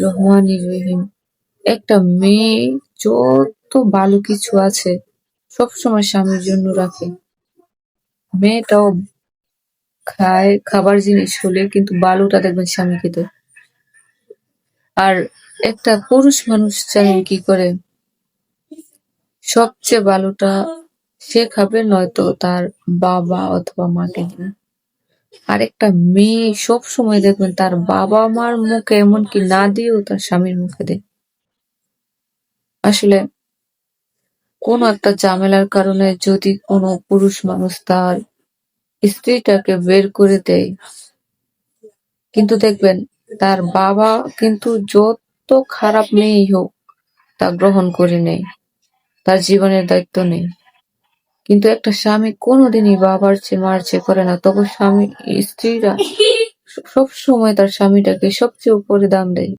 রহমানির রহিম। একটা মেয়ে যত ভালো কিছু আছে সবসময় স্বামীর জন্য রাখে। মেয়েটাও খায় খাবার জিনিস হলে কিন্তু ভালোটা দেখবেন স্বামীকে দেয়। আর একটা পুরুষ মানুষ জানেন কি করে? সবচেয়ে ভালোটা সে খাবে নয়তো তার বাবা অথবা মাকে দিবে। আর একটা মেয়ে সবসময় দেখবেন তার বাবা মার মুখে এমনকি না দিয়েও তার স্বামীর মুখে দেয়। আসলে কোনো একটা ঝামেলার কারণে যদি কোনো পুরুষ মানুষ তার স্ত্রীটাকে বের করে দেয়, কিন্তু দেখবেন তার বাবা কিন্তু যত খারাপ মেয়েই হোক তা গ্রহণ করে নেয়, তার জীবনের দায়িত্ব নেয়। কিন্তু একটা স্বামী কোনোদিনই বাবার চেয়ে মার চেয়ে করে না, তবে স্ত্রীরা সবসময় তার স্বামীটাকে সবচেয়ে উপরে দাম দেয়।